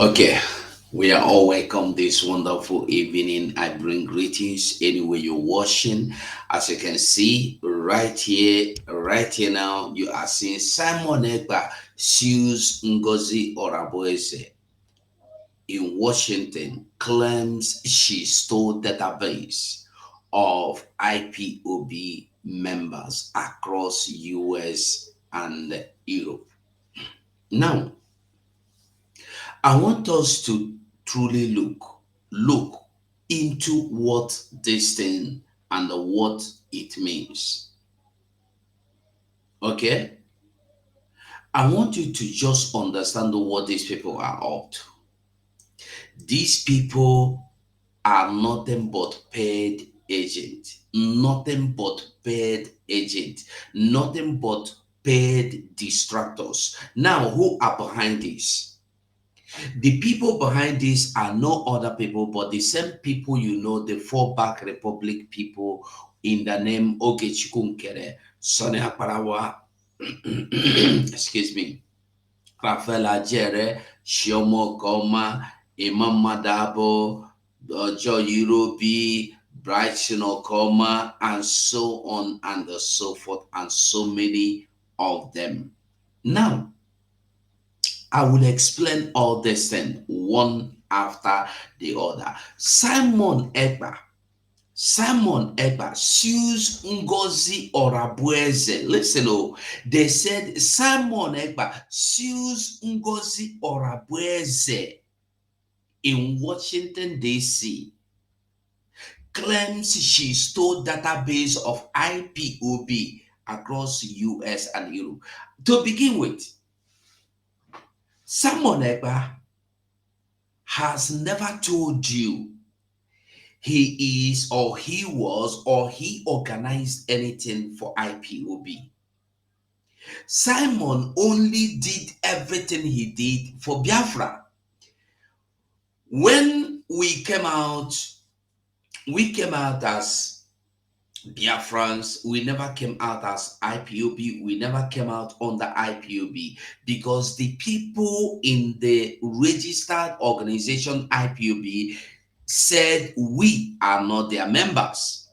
Okay, we are all welcome this wonderful evening. I bring greetings anywhere you're watching. As you can see, right here now, you are seeing Simon Ekpa sues Ngozie Orabueze in Washington claims she stole database of IPOB members across US and Europe. Now, I want us to truly look into what this thing and what it means. Okay? I want you to just understand what these people are up to. These people are nothing but paid agent, nothing but paid agent, nothing but paid distractors. Now, who are behind this? The people behind this are no other people but the same people the fallback republic people in the name Ogechikunkere, Sonny Akparawa, excuse me, Rafael Ajere, Shiomo Goma, Imam Madabo, Joy Eurobi, Brighton Okoma, and so on and so forth, and so many of them. Now, I will explain all this thing one after the other. Simon Ekpa sues Ngozie Orabueze. Listen, they said Simon Ekpa sues Ngozie Orabueze in Washington, D.C. Claims she stole database of IPOB across US and Europe. To begin with, Simon Ekpa has never told you he is or he was or he organized anything for IPOB. Simon only did everything he did for Biafra. When we came out as Biafrans, we never came out as IPOB, we never came out under IPOB because the people in the registered organization IPOB said we are not their members.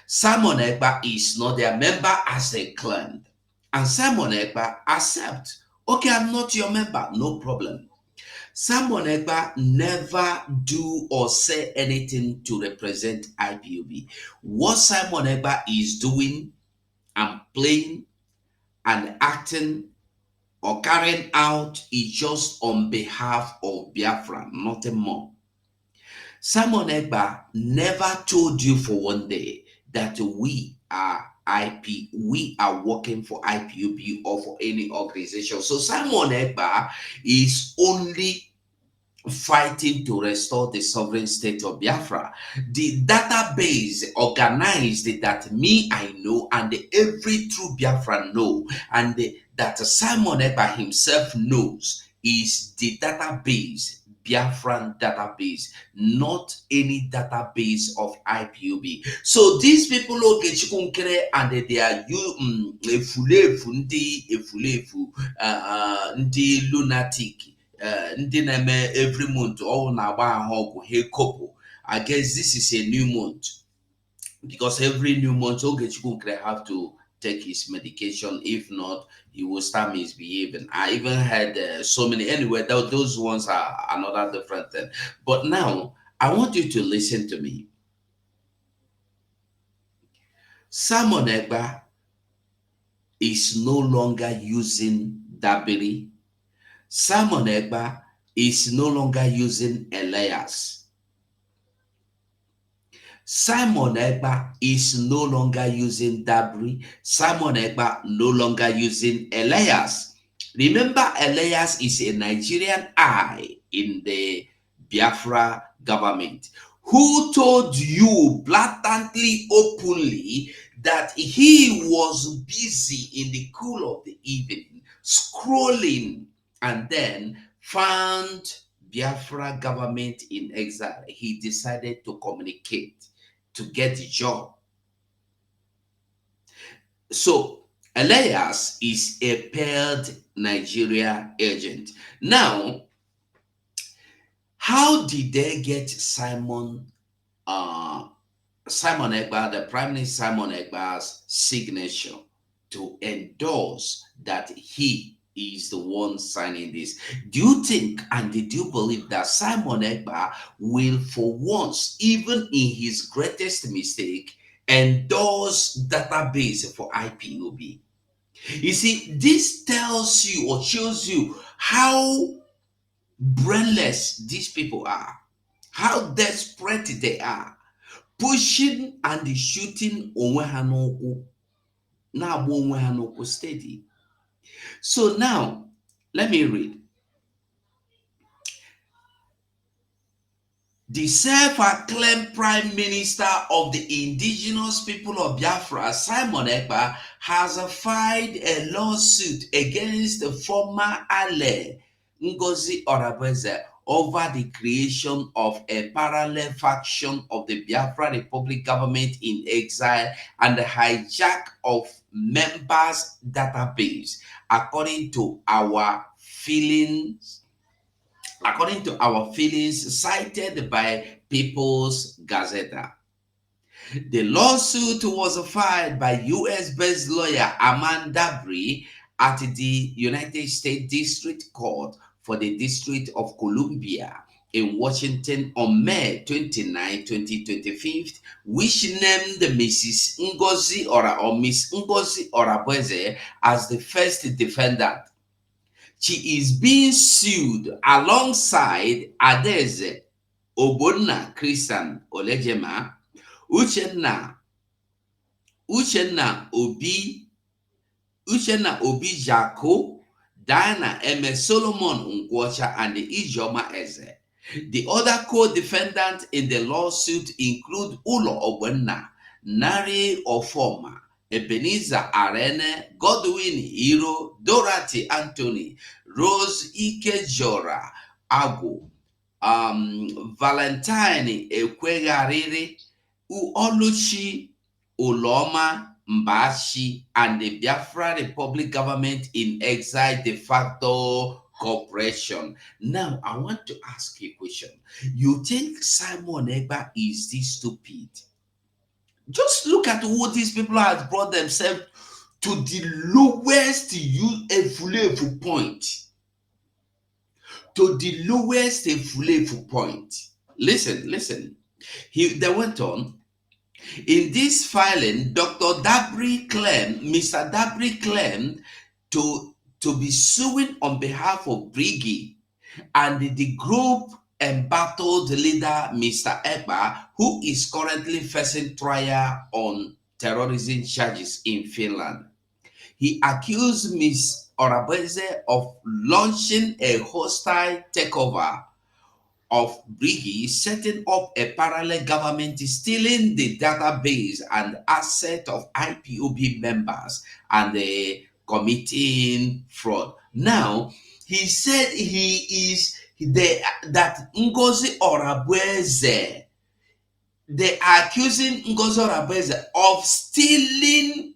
Simon Ekpa is not their member as they claimed. And Simon Ekpa accept, okay, I'm not your member, no problem. Simon Ekpa never do or say anything to represent IPOB. What Simon Ekpa is doing and playing and acting or carrying out is just on behalf of Biafra, nothing more. Simon Ekpa never told you for one day that we are working for IPOB or for any organization. So Simon Ekpa is only fighting to restore the sovereign state of Biafra. The database organized that me I know and every true Biafra know and that Simon Ekpa himself knows is the database, Biafran database, not any database of IPOB. So these people Ogechikunkere and they are efulefu ndị lunatic ndị na-eme every month ọ na-agba ahụ ọgwụ ha couple. I guess this is a new month because every new month Ogechukwu have to take his medication. If not, he will start misbehaving. I even had so many. Anyway, those ones are another different thing. But now, I want you to listen to me. Simon Ekpa is no longer using Dabiri. Simon Ekpa is no longer using Elias. Simon Ekpa is no longer using Dabri. Simon Ekpa no longer using Elias. Remember, Elias is a Nigerian eye in the Biafra government who told you blatantly, openly, that he was busy in the cool of the evening scrolling and then found Biafra government in exile. He decided to communicate to get the job. So Elias is a paid Nigeria agent. Now, How did they get uh, Simon Ekpa, the Prime Minister Simon Ekpa's signature to endorse that he is the one signing this? Do you think and did you believe that Simon Ekpa will, for once, even in his greatest mistake, endorse database for IPOB? You see, this tells you or shows you how brainless these people are, how desperate they are, pushing and shooting onwe ha n'ụkwụ, na-agba onwe ha n'ụkwụ steady. So now, let me read. The self-acclaimed Prime Minister of the indigenous people of Biafra, Simon Ekpa, has filed a lawsuit against the former ally, Ngozie Orabueze, over the creation of a parallel faction of the Biafra Republic government in exile and the hijack of members' database, according to our feelings cited by People's Gazeta. The lawsuit was filed by US-based lawyer Amanda Bree at the United States District Court for the District of Columbia in Washington on May 29, 2025, which named Mrs. Miss Ngozie Orabueze as the first defendant. She is being sued alongside Adaeze Ogbonna Christian Olejema, Uchenna Obi Jako, Diana Solomon Nkwocha, and Ijeoma Eze. The other co-defendants in the lawsuit include Ulo Ogbonna, Nari Ofoma, Ebenezer Arene, Godwin Hiro, Dorothy Anthony, Rose Ikejora Agwu, Valentine Ekweghariri, Oluchi Uloma Mbashi, and the Biafra Republic government in exile de facto corporation. Now, I want to ask you a question. You think Simon Ekpa is this stupid? Just look at what these people have brought themselves to the lowest level point. To the lowest level point. Listen. They went on. In this filing, Mr. Dabri claimed to be suing on behalf of Briggy and the group embattled leader Mr. Ekpa, who is currently facing trial on terrorism charges in Finland. He accused Ms. Orabueze of launching a hostile takeover of Briggy, setting up a parallel government, stealing the database and asset of IPOB members, and committing fraud. Now, he said that Ngozie Orabueze, they are accusing Ngozie Orabueze of stealing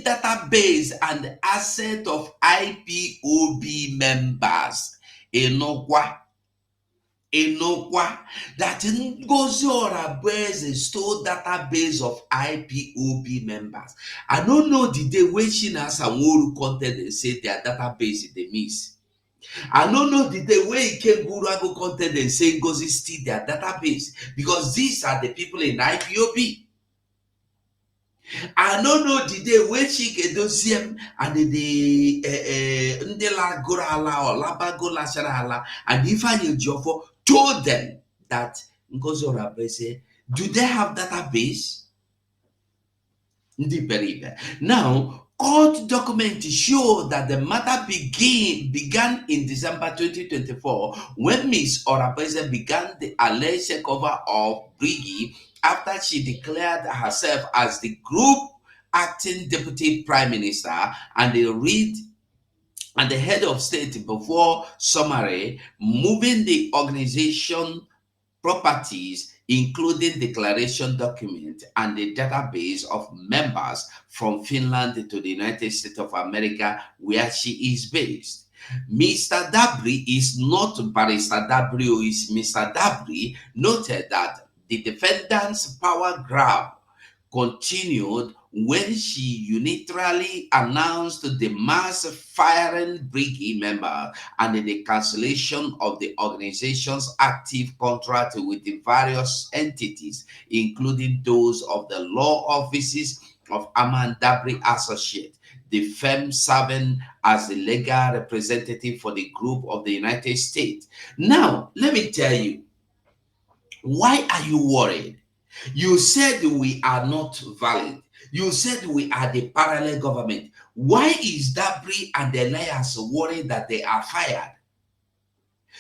database and asset of IPOB members. Enokwa, that Ngozie Orabueze stole database of IPOB members. I don't know the day when Shina Sanwo-Olu content and say their database they miss. I don't know the day when Ikeguru content and say Ngozie steal their database, because these are the people in IPOB. I don't know the day when Chike Dosiem and the Ndela Gorala or Labagola Sharala and Ifeanyi Ejiofor told them that Ngozie Orabueze, do they have database? Now, court documents show that the matter began in December 2024 when Ms. Orabueze began the alleged takeover of Briggy after she declared herself as the group acting deputy prime minister and the head of state before summary, moving the organization properties, including declaration document and the database of members from Finland to the United States of America, where she is based. Mr. Dabri is not Barrister Dabri, who is Mr. Dabri, noted that the defendant's power grab continued when she unilaterally announced the mass firing Brigade member and the cancellation of the organization's active contract with the various entities, including those of the law offices of Aman Dabri Associate, the firm serving as the legal representative for the group of the United States. Now, let me tell you, why are you worried? You said we are not valid. You said we are the parallel government. Why is Dabri and the Elias worried that they are fired?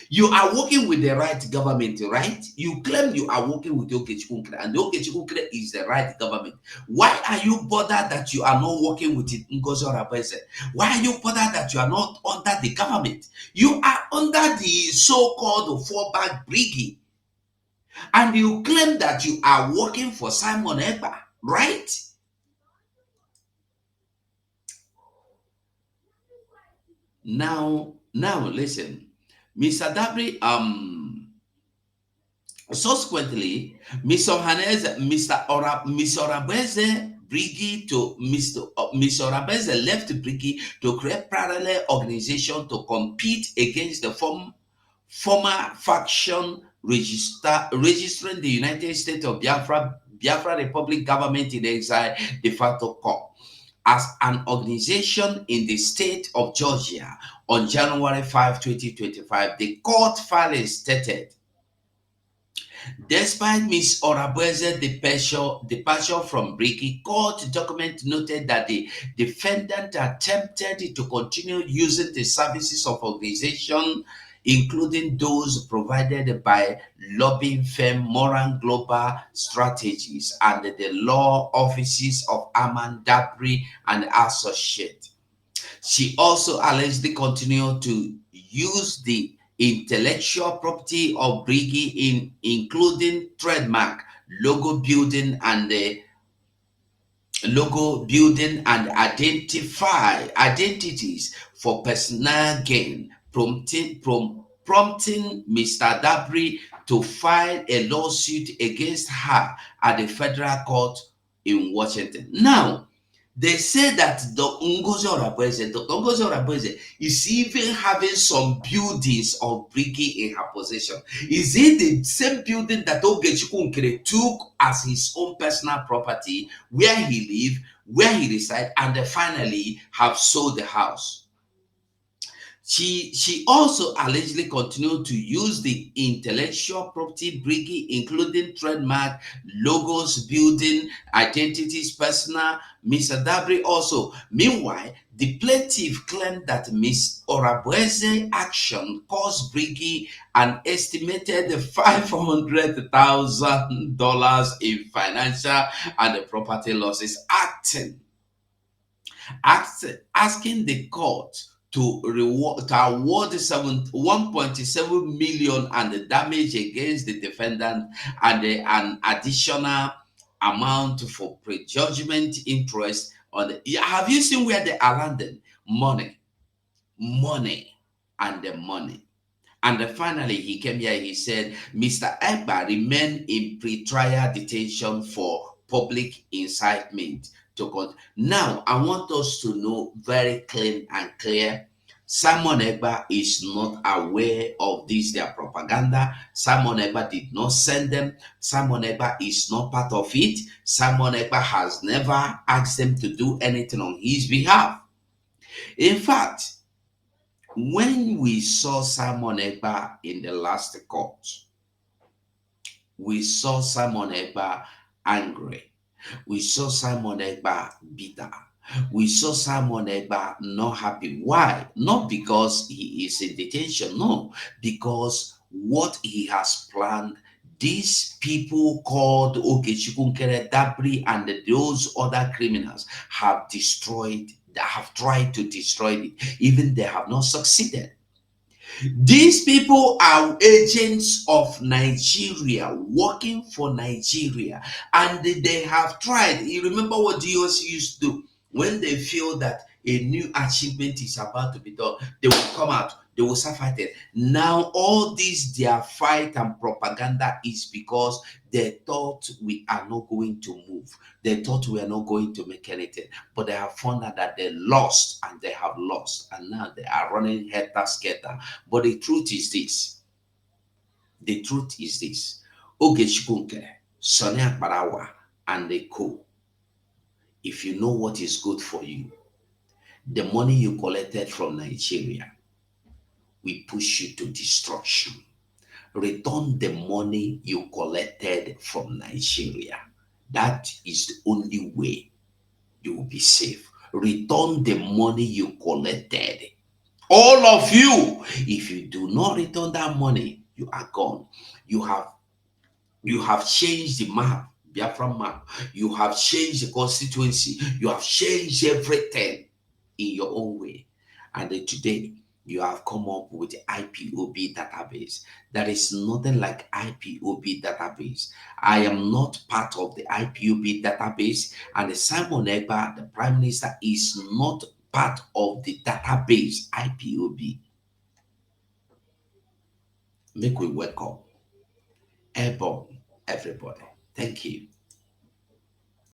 You are working with the right government, right? You claim you are working with Okechukwu, and Okechukwu is the right government. Why are you bothered that you are not working with Ngozie Orabueze? Why are you bothered that you are not under the government? You are under the so-called fallback brigade. And you claim that you are working for Simon Ekpa, right? Now listen. Mr. Dabri, subsequently, Mr. Orabueze Brigade to Mr. Orabueze left Brigade to create parallel organization to compete against the former faction registering the United States of Biafra Republic government in exile de facto corps as an organization in the state of Georgia on January 5, 2025. The court filing stated, despite Ms. Orabueze's departure from Brigade, court document noted that the defendant attempted to continue using the services of organization, including those provided by lobbying firm Moran Global Strategies and the law offices of Aman Dabri and Associate. She also allegedly continued to use the intellectual property of Brigade, including trademark, logo building and identities for personal gain, prompting Mr. Dabri to file a lawsuit against her at the federal court in Washington. Now, they say that Dr. Ngozie Orabueze is even having some buildings of Brigade in her possession. Is it the same building that Okechukwu took as his own personal property, where he lived, where he resided, and they finally have sold the house? She also allegedly continued to use the intellectual property Brigade, including trademark, logos, building, identities, personal. Mr. Dabri also. Meanwhile, the plaintiff claimed that Ms. Orabueze's action cost Brigade an estimated $500,000 in financial and property losses, asking the court to award 1.7 million and the damage against the defendant and an additional amount for prejudgment interest on the. Have you seen where they are landing? Money, and the money. And finally, he came here. He said, Mr. Ekpa remained in pretrial detention for public incitement to court. Now, I want us to know very clean and clear. Simon Ekpa is not aware of this, their propaganda. Simon Ekpa did not send them. Simon Ekpa is not part of it. Simon Ekpa has never asked them to do anything on his behalf. In fact, when we saw Simon Ekpa in the last court, we saw Simon Ekpa angry. We saw Simon Ekpa bitter. We saw Simon Ekpa not happy. Why? Not because he is in detention, no, because what he has planned, these people called Okechukwu, Dabri, and those other criminals have destroyed. They have tried to destroy it. Even they have not succeeded. These people are agents of Nigeria, working for Nigeria, and they have tried. You remember what DOS used to do when they feel that a new achievement is about to be done, they will come out, they will start fighting. Now, all this their fight and propaganda is because they thought we are not going to move. They thought we are not going to make anything. But they have found out that they lost and they have lost. And now they are running helter skelter. But the truth is this. The truth is this. Ogechikunke, Sonia Barawa, and the co. If you know what is good for you, the money you collected from Nigeria will push you to destruction. Return the money you collected from Nigeria. That is the only way you will be safe. Return the money you collected. All of you, if you do not return that money, you are gone. You have you have changed the map, Biafra map. You have changed the constituency. You have changed everything in your own way. And then today, you have come up with the IPOB database. There is nothing like IPOB database. I am not part of the IPOB database, and Simon Ekpa, the Prime Minister, is not part of the database IPOB. Make we wake up. Airborne, everybody. Thank you.